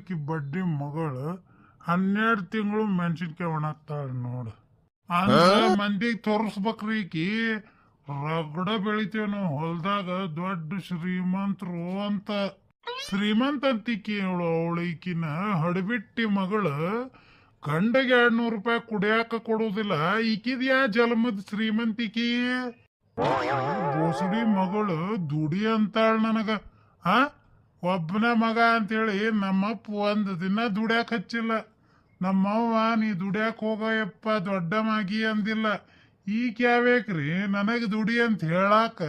ಆಕಿ ಬಡ್ಡಿ ಮಗಳು 12 ತಿಂಗಳು ಮೆಣಸಿನ್ಕಾಯಿ ಒಣಗ್ತಾಳ ನೋಡು. ಅಂದ್ರ ಮಂದಿಗೆ ತೋರಿಸ್ಬೇಕ್ರಿ ಈಕಿ ರಗಡ ಬೆಳಿತೇವ್ ನಾವು ಹೊಲ್ದಾಗ ದೊಡ್ಡ ಶ್ರೀಮಂತರು ಅಂತ. ಶ್ರೀಮಂತ ಅಂತಿಕಿ ಅವಳು ಈಕಿನ ಹಡಬಿಟ್ಟಿ ಮಗಳು ಗಂಡಗೆ 200 ರೂಪಾಯಿ ಕುಡಿಯಾಕ ಕೊಡುದಿಲ್ಲ. ಈಕಿದ ಯಾ ಜನ್ಮದ ಶ್ರೀಮಂತಿಕಿ? ಬೋಸಡಿ ಮಗಳು ದುಡಿ ಅಂತಾಳ ನನಗ. ಒಬ್ಬನ ಮಗ ಅಂತೇಳಿ ನಮ್ಮಪ್ಪ ಒಂದು ದಿನ ದುಡ್ಯಾಕ ಹಚ್ಚಿಲ್ಲ. ನಮ್ಮವ್ವ ನೀ ದುಡ್ಯಾಕ ಹೋಗಯಪ್ಪ ದೊಡ್ಡ ಮಗಿ ಅಂದಿಲ್ಲ. ಈಗ ಯಾವ್ಯಾಕ್ರಿ ನನಗೆ ದುಡಿ ಅಂತ ಹೇಳಾಕ?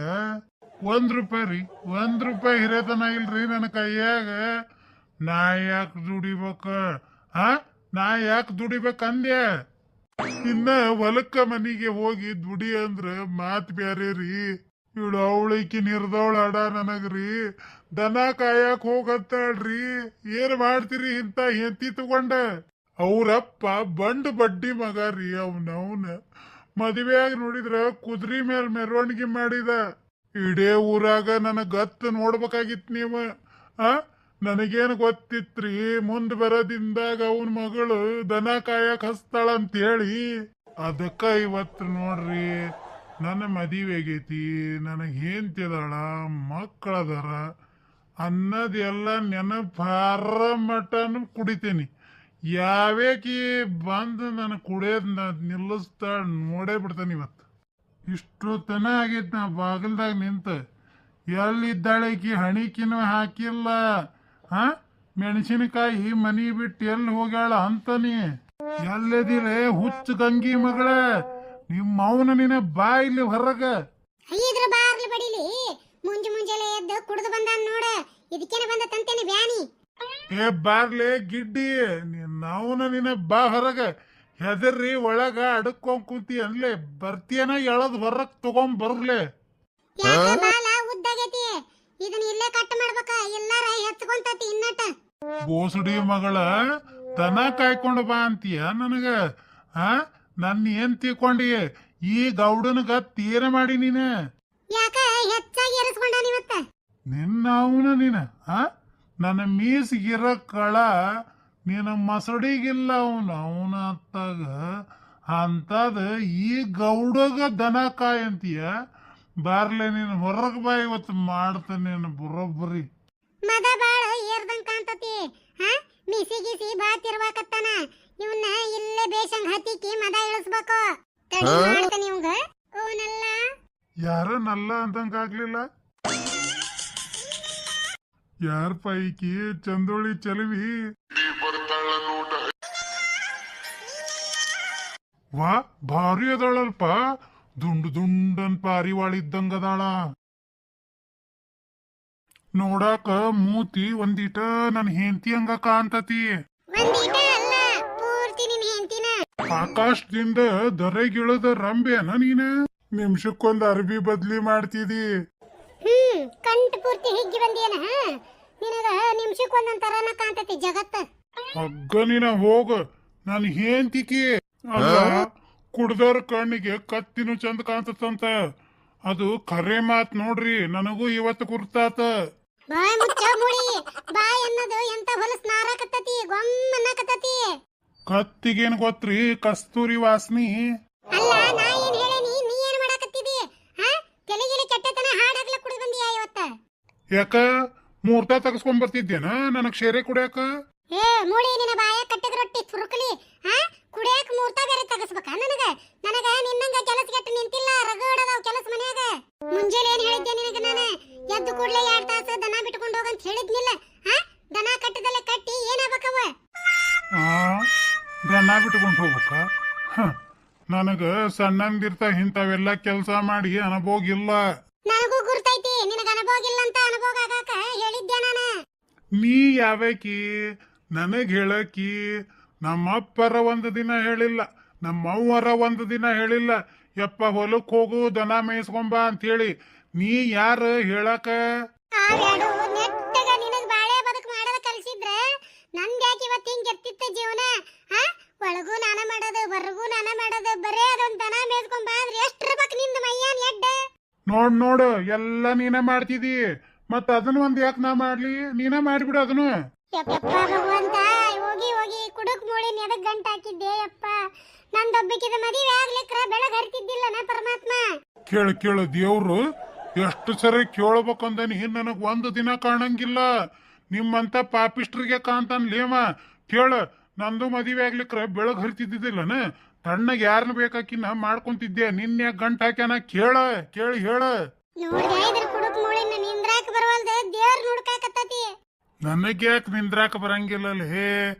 1 ರೂಪಾಯಿ ರೀ, 1 ರೂಪಾಯಿ ಹಿರೇತನ ಇಲ್ರಿ ನನ್ನ ಕೈಯಾಗ. ನಾ ಯಾಕೆ ದುಡಿಬೇಕ? ನಾ ಯಾಕೆ ದುಡಿಬೇಕಂದ್ಯ? ಇನ್ನ ಹೊಲಕ್ಕ ಮನಿಗೆ ಹೋಗಿ ದುಡಿ ಅಂದ್ರ ಮಾತ್ ಬ್ಯಾರೆ ರೀ. ಇವಳು ಅವಳಿಕಿ ನಿರ್ದವಳ ಅಡ ನನಗ್ರಿ. ದನ ಕಾಯಕ್ ಹೋಗತ್ತಾಳ್ರಿ. ಏನ್ ಮಾಡ್ತೀರಿ ಇಂತ ಹೆಂತಿ ತಗೊಂಡ? ಅವ್ರಪ್ಪ ಬಂಡ್ ಬಡ್ಡಿ ಮಗ ರೀ. ಅವನವನ ಮದುವೆಯಾಗಿ ನೋಡಿದ್ರ ಕುದುರೆ ಮೇಲ್ ಮೆರವಣಿಗೆ ಮಾಡಿದ. ಇಡೇ ಊರಾಗ ನನಗ್ ಗತ್ತು ನೋಡ್ಬೇಕಾಗಿತ್ ನೀವ. ನನಗೇನು ಗೊತ್ತಿತ್ರಿ ಮುಂದ್ ಬರೋದಿಂದಾಗ ಅವನ ಮಗಳು ದನ ಕಾಯಕ್ ಹಸ್ತಾಳ ಅಂತ ಹೇಳಿ. ಅದಕ್ಕ ಇವತ್ತು ನೋಡ್ರಿ ನನ್ನ ಮದುವೆ ಆಗೈತಿ, ನನಗ್ ಹೆಂಡ್ತಿದಾಳ, ಮಕ್ಕಳದಾರ ಅನ್ನೋದೆಲ್ಲ ನೆನಪಾರ ಮಟನು ಕುಡಿತೀನಿ. ಯಾವೇಕಿ ಬಂದು ನನಗೆ ಕುಡಿಯೋದ್ ನಿಲ್ಲಿಸ್ತಾಳ ನೋಡೇ ಬಿಡ್ತಾನೆ ಇವತ್ತು. ಇಷ್ಟು ತನ ಆಗೈತಿ ನಾ ಬಾಗಿಲ್ದಾಗ ನಿಂತ. ಎಲ್ಲಿದ್ದಾಳೆ ಈಕಿ? ಹಣಿಕಿನೂ ಹಾಕಿಲ್ಲ. ಮೆಣಸಿನಕಾಯಿ ಮನಿ ಬಿಟ್ಟು ಎಲ್ಲಿ ಹೋಗ್ಯಾಳ ಅಂತಾನಿ. ಎಲ್ಲದಿಲೆ ಹುಚ್ಚ ಗಂಗಿ ಮಗಳ? ನಿಮ್ಮ ಅವನ ನಿನ್ನ ಬಾ ಇಲ್ಲಿ ಹೊರಗ. ಬಾರ್ಲಿ ಬಡಿಲಿ ಮುಂಜಾನೆ ಎದ್ದು ಕುಡಿದು ಬಂದ ನೋಡ. ಇದಕ್ಕೇನೆ ಬಂದ ತಂತೇನೆ ಬ್ಯಾನಿ. ಬಾರ್ಲೆ ಗಿಡ್ಡಿ, ಅವನ ನಿನ್ನ ಬಾ ಹೊರಗ. ಹೆದರ್ರಿ ಒಳಗ ಅಡಕೊಂಡ್ ಕುಂತಿ ಅನ್ಲೆ ಬರ್ತೀಯನ ಎಳದ್ ಹೊರಗ್ ತಗೊಂಡ್ ಬರ್ಲೆ. ಬಾಲ ಉದ್ದಾಗೈತಿ, ಇದನ್ನ ಇಲ್ಲೇ ಕಟ್ ಮಾಡ್ಬೇಕ, ಎಲ್ಲಾರ ಹೆಚ್ಕೊಂತತಿ ಇನ್ನಟ. ಬೋಸಡಿ ಮಗಳ, ದನ ಕಾಯ್ಕೊಂಡು ಬಾ ಅಂತೀಯ ನನಗ? ನನ್ನ ಏನ್ ತಿಳ್ಕೊಂಡಿ? ಈ ಗೌಡನಗ ತೀರ ಮಾಡಿ ನೀನ ಯಾಕ ಹೆಚ್ಚಾಗಿ ಏರಿಸ್ಕೊಂಡ ಇವತ್ತ? ನಿನ್ನ ಅವನ ನೀನ ನನ್ನ ಮೀಸಿಗಿರ ಕಳ ನೀನ ಮಸಡಿಗಿಲ್ಲ ಅವನ ಅತ್ತಾಗ ಅಂತದ ಈ ಗೌಡಗ ದನ ಕಾಯ್ ಅಂತೀಯ? ಬಾರ್ಲೆ ನೀನು ಹೊರಗ್ ಬಾ, ಇವತ್ತು ಮಾಡ್ತಾನೆ ಬರೋಬ್ಬರಿ. ಮದ ಬಾಳ ಏರ್ದಂಗ್ ಕಾಣ್ತತಿ. ಮಿಸಿ ಬಾ ತಿರ್ವಾಕತ್ತಾನ. ಇವನ್ನ ಇಲ್ಲೇ ಬೇಷಂಗ್ ಹತ್ತಿಕ್ಕಿ ಮದ ಇಳಿಸ್ಬೇಕು. ತಡಿ ಮಾಡ್ತಾನೆ ಇವಂಗ. ಓನಲ್ಲ ಯಾರ ನಲ್ಲ ಅಂತಂಗ ಆಗ್ಲಿಲ್ಲ. ಯಾರ ಪೈಕಿ ಚಂದೋಳಿ ಚಲವಿ? ವಾ ಭಾರಿ ಅದಳಲ್ಪ. ದುಂಡನ್ ಪಾರಿವಾಳ ಇದ್ದಂಗದಾಳ. ನೋಡಾಕ ಮೂತಿ ಒಂದಿಟ ನನ್ ಹೆಂಡತಿ ಹಂಗ ಕಾಣ್ತತಿ. ಆಕಾಶದಿಂದ ದರೆಗಿಳದ ರಂಬೆನ ನೀನ? ನಿಮಿಷಕ್ಕೊಂದ್ ಅರ್ಬಿ ಬದ್ಲಿ ಮಾಡ್ತಿದಿ. ಕಂಠ ಪೂರ್ತಿ ಹಿಗ್ಗಿ ಬಂದಿಯನ. ನಿನಗ ನಿಮಿಷಕ್ಕೊಂದೊಂದ್ ಕಾಣ್ತತಿ ಜಗತ್ತ. ಹಗ್ಗ ನೀನ ಹೋಗ. ನನ್ ಹೆಂಡತಿಕಿ ಅಲ್ಲ, ಕುಡ್ದವ್ರ ಕಣ್ಣಿಗೆ ಕತ್ತಿನೂ ಚಂದ ಕಾಣ್ತಂತ. ಅದು ಖರೆ ಮಾತ್ ನೋಡ್ರಿ. ನನಗೂ ಇವತ್ತು ಗುರ್ತಾತ. ಬಾಯ್ ಮುಚ್ಚ ಮುಡಿ. ಬಾಯ್ ಅನ್ನೋದು ಎಂತ ಹೊಲಸ್ ನಾರಾಕತ್ತತಿ, ಗೊಮ್ಮನ್ನಕತ್ತತಿ. ಕತ್ತಿಗೇನ್ ಗೊತ್ತ್ರಿ? ಕಸ್ತೂರಿ ವಾಸನಿ. ಅಲ್ಲ ನಾ ಏನ್ ಹೇಳೇನಿ, ನೀ ಏನ್ ಮಾಡಾಕತ್ತಿದಿ? ತೆಲಿಗಿಲಿ ಕೆಟ್ಟತನ ಹಾಡಾಗ್ಲ ಕುಡಿದು ಬಂದಿಯಾ ಇವತ್ತ? ಯಾಕ ಮೂರ್ತ ತಗಸ್ಕೊಂಡ್ ಬರ್ತಿದ್ದೇನ ನನಗ್ ಶೇರೆ ಕುಡಿಯಾಕ? ಮುಡಿ ನಿನ್ನ ಬಾಯ ಕಟ್ಟದ ರೊಟ್ಟಿ ತುರುಕಲಿ. ಕುಡಿಯಾಕ ಮೂರ್ತ ಬೇರೆ ತಗಸ್ಬೇಕ ನನಗ? ನಿನ್ನಂಗ ಕೆಲಸಗೆಟ್ಟು ನಿಂತಿಲ್ಲ, ರಗಡದಾವ್ ಕೆಲಸ ಮನ್ಯಾಗ. ಮುಂಜಾನೆ ಏನ್ ಹೇಳಿದ್ದೆ ನಿನಗ? ನಾನು ಎದ್ದು ಕೂಡ್ಲೆ 2 ತಾಸು ದನ ಬಿಟ್ಕೊಂಡು ಹೋಗಂತ ಹೇಳಿದ್ನಿಲ್ಲ? ದನ ಕಟ್ಟದಲ್ಲೇ ಕಟ್ಟಿ ಏನಾಗಬೇಕವ? ದನ ಬಿಟ್ಕೊಂಡು ಹೋಗ್ಬೇಕ? ನನಗ ಸಣ್ಣಂದಿರ್ತ ಇಂಥವೆಲ್ಲ ಕೆಲಸ ಮಾಡಿ ಅನುಭೋಗ ಇಲ್ಲ. ನನಗೂ ಗುರ್ತೈತಿ, ನಿನಗ ಅನುಭೋಗ ಇಲ್ಲ ಅಂತ. ಅನುಭೋಗ ಆಗಾಕ ಹೇಳಿದ್ದೆ ನಾನು. ನೀ ಯಾವಕಿ ನನಗ್ ಹೇಳಕಿ? ನಮ್ಮಪ್ಪರ ಒಂದು ದಿನ ಹೇಳಿಲ್ಲ, ನಮ್ಮವ್ವರ ಒಂದು ದಿನ ಹೇಳಿಲ್ಲ. ಯಪ್ಪ ಹೊಲಕ್ ಹೋಗು ದನ ಮೇಯಿಸ್ಕೊಂಬ ಅಂತ ಹೇಳಿ. ನೀ ಯಾರು ಹೇಳಕ? ನೆಟ್ಟಗ ನಿನಗ್ ಬಾಳೆ ಬದುಕು ಮಾಡದ ಕಲಿಸಿದ್ರ ನಂದ್ಯಾಕೆ ಇವತ್ತು ಹಿಂಗ್ ಎತ್ತಿತ್ತ ಜೀವನ? ಒಳಗೂ ನಾನ ಮಾಡೋದು, ಹೊರಗೂ ನಾನ ಮಾಡೋದು, ಬರೇ ಅದೊಂದ್ ದನ ಮೇಯಿಸ್ಕೊಂಬ ಅಂದ್ರೆ ಎಷ್ಟಿರ್ಬೇಕು ನಿಂದ ಮೈಯಾನ್ ಎಡ್ಡ? ನೋಡು ಎಲ್ಲ ನೀನ ಮಾಡ್ತಿದಿ. ಮತ್ತ ಅದನ್ನ ಒಂದ್ ಯಾಕೆ ನಾ ಮಾಡ್ಲಿ? ನೀನ ಮಾಡ್ಬಿಡು ಅದನ್ನು. ಯಪ್ಪ ಭಗವಂತ, ಹೋಗಿ ಹೋಗಿ ಕುಡುಕ್ ಮೂಳಿನ ಎದಕ್ ಗಂಟ ಹಾಕಿದ್ದೆ ಯಪ್ಪ. ನಂದೊಬ್ಬಕಿದ ಮದುವೆ ಆಗ್ಲಿಕ್ರ ಬೆಳಗ್ ಹರಿತಿದ್ದಿಲ್ಲನ ಪರಮಾತ್ಮ. ಕೇಳು ದೇವ್ರು ಎಷ್ಟು ಸರಿ ಕೇಳ್ಬೇಕಂದನಿ, ನನಗ್ ಒಂದು ದಿನ ಕಾಣಂಗಿಲ್ಲ. ನಿಮ್ಮಂತ ಪಾಪಿಸ್ಟ್ರಿಗೆ ಕಾಣ್ತಾನ್ಲೇಮ. ಕೇಳು, ನಂದು ಮದುವೆ ಆಗ್ಲಿಕ್ರ ಬೆಳಗ್ ಹರಿತಿದ್ದಿಲ್ಲನ, ತಣ್ಣಗೆ ಯಾರನ್ನ ಬೇಕಾಕಿನ ಮಾಡ್ಕೊಂತಿದ್ದೆ. ನಿನ್ನೆ ಗಂಟ ಹಾಕ್ಯಾನ, ಕೇಳಿ ಹೇಳ. ನೋಡ್ದೆ ಇದ್ರ ಕುಡುಕ್ ಮೂಳಿನ ನಿಂದ್ರಾಕ ಬರವಲ್ದ, ದೇವ್ರ ನೋಡ್ಕಾಕತ್ತತಿ. ನನಗೆ ಯಾಕೆ ನಿಂದ್ರಾಕ ಬರಂಗಿಲ್ಲಲೇ?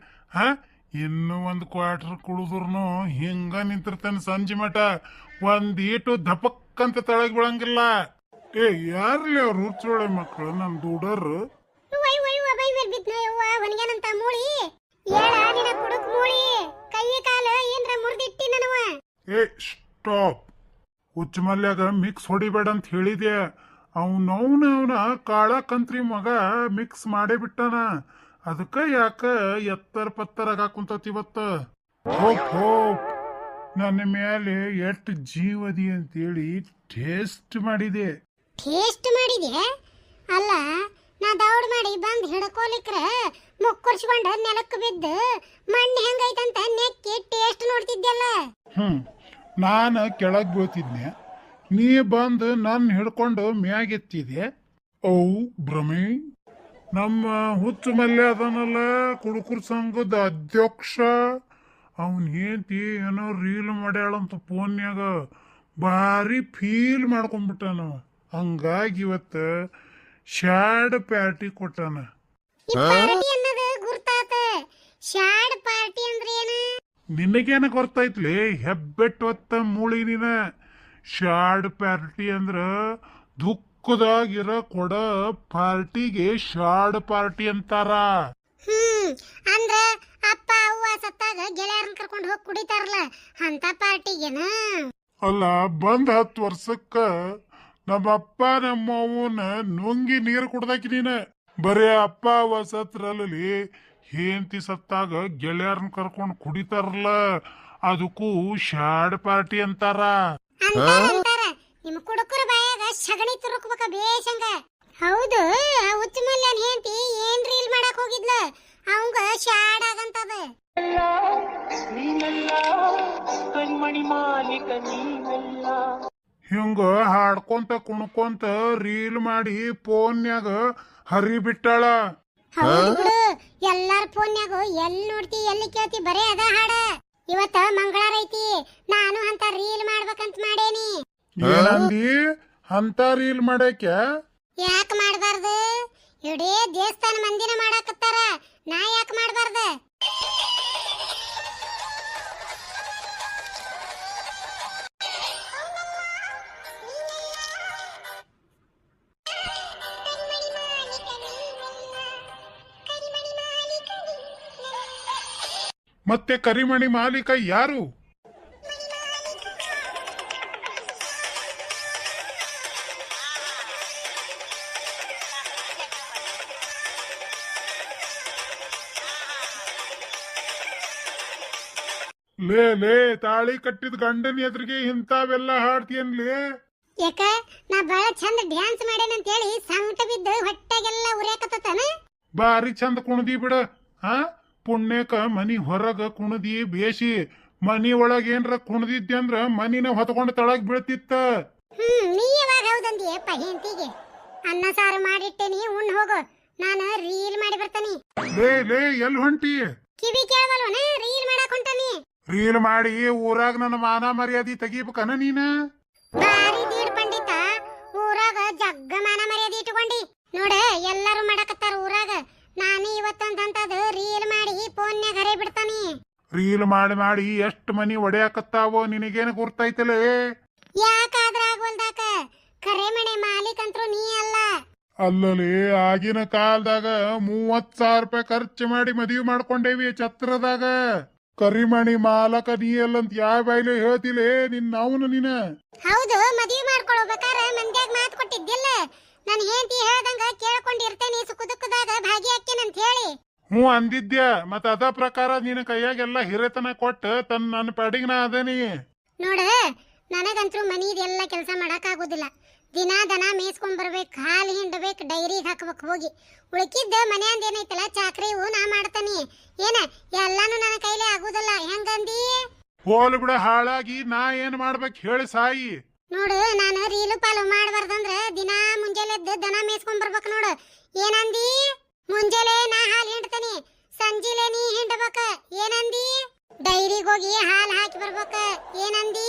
ಹಾ, ಇನ್ನು ಒಂದು ಕ್ವಾರ್ಟರ್ ಕುಡಿದ್ರುನು ಹಿಂಗ ನಿಂತಿರ್ತಾನೆ ಸಂಜೆ ಮಠ. ಒಂದೀಟು ದಪಕ್ ಅಂತ ತಳಗ್ ಬೀಳಂಗಿಲ್ಲ. ಯಾರ್ಲಿ ಅವ್ರು ಹುಚ್ಚೋಳೆ ಮಕ್ಕಳು, ನಮ್ ದುಡರು. ಒಣಗ್ಯಾನಂತ ಮೂಳಿ ಏಳ ನಿನ ಕುಡುಕ್ ಮೂಳಿ, ಕೈ ಕಾಲ ಏನ್ರ ಮುರಿದಿಟ್ಟಿ ನನವ. ಸ್ಟಾಪ್. ಹುಚ್ಚ ಮಲ್ಯಾಗ ಮಿಕ್ಸ್ ಹೊಡಿಬೇಡ ಅಂತ ಹೇಳಿದೆ. ಅವನ ಕಾಳ ಕಂತ್ರಿ ಮಗ ಮಿಕ್ಸ್ ಮಾಡೇ ಬಿಟ್ಟಾನ. ಅದಕ್ಕ ಯಾಕ ಎತ್ತರ ಪತ್ತರ ಕುಂತತಿ ಇವತ್ತ. ಹೋಪ್ ನನ್ನ ಮೇಲೆ ಎಷ್ಟ್ ಜೀವದಿ ಅಂತೇಳಿ ಟೇಸ್ಟ್ ಮಾಡಿದೆ. ಅಲ್ಲ, ನಾ ದೌಡ್ ಮಾಡಿ ಬಂದ್ ಹಿಡ್ಕೋಲಿಕ್ರ ಮುಕ್ಕುರ್ಸ್ಕೊಂಡ ನೆಲಕ್ಕೆ ಬಿದ್ದು ಮಣ್ಣು ಹೆಂಗೈತಂತ ನೆಕ್ಕಿ ಟೇಸ್ಟ್ ನೋಡ್ತಿದ್ದಲ್ಲ. ನಾನು ಕೆಳಗ್ ಬೀಳ್ತಿದ್ನೆ, ನೀ ಬಂದು ನನ್ನ ಹಿಡ್ಕೊಂಡು ಮ್ಯಾಗೆತ್ತಿದೆ. ಓ ಭ್ರಮೆ. ನಮ್ಮ ಹುಚ್ಚು ಮಲ್ಯ ಅದನಲ್ಲ, ಕುಡುಕುರ್ ಸಂಘದ ಅಧ್ಯಕ್ಷ, ಅವನ್ ಹೆಂಡತಿ ಏನೋ ರೀಲ್ ಮಾಡ್ಯಾಳಂತ ಫೋನ್ಯಾಗ. ಭಾರಿ ಫೀಲ್ ಮಾಡ್ಕೊಂಡ್ಬಿಟ್ಟಾನ. ಹಂಗಾಗಿ ಇವತ್ತ ಶಾಡ್ ಪ್ಯಾಟಿ ಕೊಟ್ಟಾನ. ಶಾಡ್ ಪಾರ್ಟಿ ಅಂದ್ರೆ ಏನು? ನಿನಗೇನ ಗೊತ್ತೈತ್ಲಿ ಹೆಬ್ಬೆಟ್ಟು ಹೊತ್ತ ಮೂಳಿ ನೀನ. ಶಾಡ್ ಪಾರ್ಟಿ ಅಂದ್ರ ದುಃಖದಾಗಿರ ಕೊಡ ಪಾರ್ಟಿಗೆ ಶಾಡ್ ಪಾರ್ಟಿ ಅಂತಾರ. ಅಂದ್ರ ಅಪ್ಪ ಅವ್ವ ಸತ್ತಾಗ ಗೆಳೆಯರನ್ನ ಕರ್ಕೊಂಡು ಹೋಗಿ ಕುಡಿತಾರಲ್ಲ ಅಂತ ಪಾರ್ಟಿಗೆನ? ಅಲ್ಲ, ಬಂದ್ 10 ವರ್ಷಕ್ಕ ನಮ್ಮಪ್ಪ ನಮ್ಮವ್ವನ ನುಂಗಿ ನೀರು ಕುಡ್ದಾಕಿ ನೀನ. ಬರೇ ಅಪ್ಪ ಅವ್ವ ಸತ್ರಲ್ಲಿ ಹೆಂಡತಿ ಸತ್ತಾಗ ಗೆಳೆಯರನ್ನ ಕರ್ಕೊಂಡು ಕುಡಿತಾರಲ್ಲ, ಅದಕ್ಕೂ ಶಾಡ್ ಪಾರ್ಟಿ ಅಂತಾರ. ನಿಮ್ ಕುಡುಕರ ಬಾಯಾಗ ಸಗಣಿ ತುರುಕ್ಬೇಕ ಬೇಷಂಗ. ಹೌದು, ಹುಚ್ಚ ಮಲ್ಯನ್ ಹೆಂಡತಿ ಏನ್ ರೀಲ್ ಮಾಡಕ್ ಹೋಗಿದ್ಲ, ಅವಂಗ ಶಾಡ್ ಆಗಂತದ. ಹಿಂಗ ಹಾಡ್ಕೊಂತ ಕುಣ್ಕೊಂತ ರೀಲ್ ಮಾಡಿ ಫೋನ್ಯಾಗ ಹರಿಬಿಟ್ಟಾಳ. ಹೌದು ಬಿಡು, ಎಲ್ಲಾರ ಫೋನ್ಯಾಗ ಎಲ್ಲಿ ನೋಡ್ತಿ ಎಲ್ಲಿ ಕೇಳ್ತಿ ಬರೇ ಅದ ಹಾಡ. ಇವತ್ತ ಮಂಗಳಾರ ಐತಿ, ನಾನು ಅಂತ ರೀಲ್ ಮಾಡ್ಬೇಕಂತ ಮಾಡೇನಿ. ಏನಂದಿ? ಅಂತ ರೀಲ್ ಮಾಡಕ್ಕೆ ಯಾಕೆ ಮಾಡಬಾರ್ದು? ಇಡೀ ದೇವಸ್ಥಾನ ಮಂದಿನ ಮಾಡಾಕತ್ತಾರ, ನಾ ಯಾಕೆ ಮಾಡಬಾರ್ದು? ಮತ್ತೆ ಕರಿಮಣಿ ಮಾಲೀಕ ಯಾರು? ಲೇ ತಾಳಿ ಕಟ್ಟಿದ ಗಂಡನ ಎದುರಿಗೆ ಇಂಥವೆಲ್ಲ ಹಾಡ್ತೀಯನ್ಲೇ? ಯಾಕ ನಾ ಬಹಳ ಚಂದ ಡ್ಯಾನ್ಸ್ ಮಾಡೇನಂತ ಹೇಳಿ ಸಂಕಟ ಬಿದ್ದು ಹೊಟ್ಟೆಗೆಲ್ಲ ಉರಿಯಾಕತ್ತಾನ. ಬಾರಿ ಚಂದ ಕುಣದಿ ಬಿಡ. ಪುಣ್ಯಕ ಮನಿ ಹೊರಗ ಕುಣದಿ ಬೇಸಿ, ಮನಿ ಒಳಗ ಏನ್ರ ಕುಣದಿದ್ದೆ ಅಂದ್ರ ಮನಿನ ಹೊತ್ಕೊಂಡು ತಳಗ್ ಬೀಳ್ತಿತ್ತ. ನೀ ಯಾವಾಗ ಹೌದಂದಿಯಪ್ಪ ಹೆಂಡತಿಗೆ? ಅನ್ನ ಸಾರು ಮಾಡಿಟ್ಟೇನಿ, ಉಣ್ ಹೋಗು, ನಾನು ರೀಲ್ ಮಾಡಿ ಬರ್ತಾನಿ. ಲೇ ಎಲ್ ಹೊಂಟಿ? ಕಿವಿ ಕೇಳವಲ್ವನ? ರೀಲ್ ಮಾಡಾಕ ಹೊಂಟಾನಿ. ರೀಲ್ ಮಾಡಿ ಊರಾಗ ನನ್ನ ಮಾನ ಮರ್ಯಾದಿ ತೆಗಿಬೇಕನ ನೀನ? ಬಾರಿ ದೀಡ್ ಪಂಡಿತ, ಊರಾಗ ಜಗ್ಗ ಮಾನ ಮರ್ಯಾದಿ ಇಟ್ಕೊಂಡಿ ನೋಡ. ಎಲ್ಲಾರು ಮಾಡಕತ್ತಾರ ಊರಾಗ, ನಾನು ಇವತ್ತೊಂದಂತದ ರೀಲ್ ಮಾಡಿ ಫೋನ್ಯಾಗ ಹರೇ ಬಿಡ್ತಾನಿ. ರೀಲ್ ಮಾಡಿ ಎಷ್ಟ್ ಮನಿ ಒಡೆಯಾಕತ್ತಾವೋ ನಿನಗೇನು ಗುರ್ತೈತಲೇ? ಯಾಕಾದ್ರ ಆಗವಲ್ದಾಕ? ಕರೆ ಮನೆ ಮಾಲೀಕ್ ಅಂತರೂ ನೀ ಅಲ್ಲ. ಅಲ್ಲಲೇ, ಆಗಿನ ಕಾಲದಾಗ 30,000 ರೂಪಾಯಿ ಖರ್ಚು ಮಾಡಿ ಮದುವೆ ಮಾಡ್ಕೊಂಡೇವಿ ಛತ್ರದಾಗ. ಕರಿಮಣಿ ಮಾಲಕ ನೀ ಅಲ್ಲಂತ ಯಾವ ಬಾಯ್ಲೆ ಹೇಳ್ತಿಲೇ ನಿನ್ನ ನೀನ? ಹೌದು, ಮದುವೆ ಮಾಡ್ಕೊಳ್ಬೇಕಾರ ಮಂದ್ಯಾಗ ಮಾತು ಕೊಟ್ಟಿದ್ದಿಲ್ಲ, ನನ್ ಹೆಂಡತಿ ಹೇಳ್ದಂಗ ಕೇಳ್ಕೊಂಡಿರ್ತೇನೆ, ಸುಖ ದುಃಖದಾಗ ಭಾಗಿಯಾಕೇನಂತ ಹೇಳಿ. ಅಂದಿದ್ಯ. ಮತ್ತ ಅದ ಪ್ರಕಾರ ನಿನ್ನ ಕೈಯಾಗೆಲ್ಲ ಹಿರೇತನ ಕೊಟ್ಟ ನನ್ನ ಪಾಡಿಗೆ ನಾ ಅದೇನಿ ನೋಡ. ನನಗಂತೂ ಮನಿದೆಲ್ಲ ಕೆಲಸ ಮಾಡಕ್ ಆಗುದಿಲ್ಲ. ದಿನಾ ದನ ಮೇಯಿಸ್ಕೊಂಡ್ ಬರ್ಬೇಕು, ಹಾಲು ಹಿಂಡಬೇಕು, ಡೈರಿಗೆ ಹಾಕ್ಬೇಕು. ಮಾಡ್ಕೋಬೇಕು ಹೋಗಿ. ಉಳ್ಕಿದ್ದ ಮನ್ಯಾಂದ ಏನೈತಲ್ಲ ಚಾಕ್ರಿ ಇವು ನಾ ಮಾಡ್ತಾನಿ. ಏನ ಎಲ್ಲಾನು ನನ್ನ ಕೈಲೇ ಆಗುದಿಲ್ಲ. ಹೆಂಗಂದಿ? ಹೋಲ್ ಬಿಡ ಹಾಳಾಗಿ ನಾ ಏನ್ ಮಾಡ್ಬೇಕು ಹೇಳಿ ಸಾಯಿ. ನೋಡು, ನಾನು ರೀಲು ಪಾಲು ಮಾಡಬಾರ್ದಂದ್ರ ದಿನಾ ಮುಂಜಾನೆ ಎದ್ದು ದನ ಮೇಯ್ಸ್ಕೊಂಡ್ ಬರ್ಬೇಕು. ನೋಡು, ಏನಂದಿ? ಮುಂಜಾನೆ ನಾ ಹಾಲು ಹಿಂಡ್ತಾನಿ, ಸಂಜಿಲೆ ನೀ ಹಿಂಡಬೇಕ. ಏನಂದಿ? ಡೈರಿಗೆ ಹೋಗಿ ಹಾಲು ಹಾಕಿ ಬರ್ಬೇಕ. ಏನಂದಿ?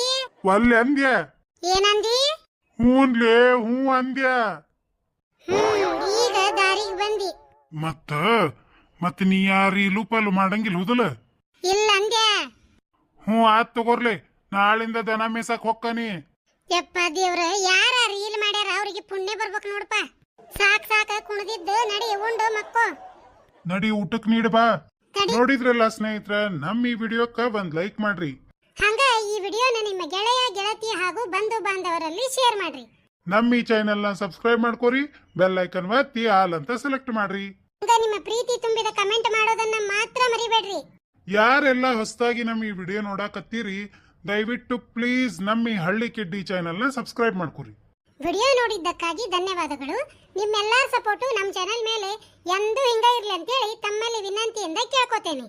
ಒಲ್ಲೆ ಅಂದ್ಯ? ಏನಂದಿ? ಹೂನ್ಲೇ ಹೂ ಅಂದ್ಯ. ಈಗ ದಾರಿಗೆ ಬಂದಿ. ಮತ್ತ ನೀ ಯಾರು ಲೂಪಲ್ ಮಾಡಂಗಿಲ್ಲ ಹೌದಲ್ಲ? ಇಲ್ಲ ಅಂದ್ಯ. ಹ್ಞೂ ಆತ್ ತಗೋರ್ಲೆ, ನಾಳಿಂದ ದನ ಮೇಸಕ್ ಹೊಕ್ಕನಿ. ಯಪ್ಪ ದೇವ್ರ, ಯಾರ ರೀಲ್ ಮಾಡ್ಯಾರ ಅವ್ರಿಗೆ ಪುಣ್ಯ ಬರ್ಬೇಕು ನೋಡಪ್ಪ. ಸಾಕ್ ಕುಣದಿದ್ದು ನಡಿ ಉಂಡು ಮಕ್ಕೋ. ನಡಿ ಊಟಕ್ ನೀಡ್ ಬಾ. ನೋಡಿದ್ರಲ್ಲ ಸ್ನೇಹಿತರ, ನಮ್ಮ ಈ ವಿಡಿಯೋಕ್ಕ ಒಂದ್ ಲೈಕ್ ಮಾಡ್ರಿ. ಹಂಗ ಈ ವಿಡಿಯೋನ ನಿಮ್ಮ ಗೆಳೆಯ ಗೆಳತಿ ಹಾಗೂ ಬಂಧು ಬಾಂಧವರಲ್ಲಿ ಶೇರ್ ಮಾಡ್ರಿ. ನಮ್ಮ ಈ ಚಾನೆಲ್ ನ ಸಬ್ಸ್ಕ್ರೈಬ್ ಮಾಡ್ಕೋರಿ, ಬೆಲ್ ಐಕನ್ ಒತ್ತಿ ಆಲ್ ಅಂತ ಸೆಲೆಕ್ಟ್ ಮಾಡ್ರಿ. ಹಂಗ ನಿಮ್ಮ ಪ್ರೀತಿ ತುಂಬಿದ ಕಮೆಂಟ್ ಮಾಡೋದನ್ನ ಮಾತ್ರ ಮರಿಬೇಡ್ರಿ. ಯಾರೆಲ್ಲ ಹೊಸದಾಗಿ ನಮ್ಮ ಈ ವಿಡಿಯೋ ನೋಡಾಕತ್ತೀರಿ, ದಯವಿಟ್ಟು ಪ್ಲೀಸ್ ನಮ್ಮ ಈ ಹಳ್ಳಿ ಕಿಡ್ಡಿ ಚಾನೆಲ್ ನ ಸಬ್ಸ್ಕ್ರೈಬ್ ಮಾಡ್ಕೋರಿ. ವಿಡಿಯೋ ನೋಡಿದ್ದಕ್ಕಾಗಿ ಧನ್ಯವಾದಗಳು. ನಿಮ್ಮೆಲ್ಲರ ಸಪೋರ್ಟು ನಮ್ಮ ಚಾನೆಲ್ ಮೇಲೆ ಎಂದೂ ಹಿಂಗ ಇರ್ಲಿ ಅಂತೇಳಿ ತಮ್ಮಲ್ಲಿ ವಿನಂತಿಯಿಂದ ಕೇಳ್ಕೊತೇನೆ.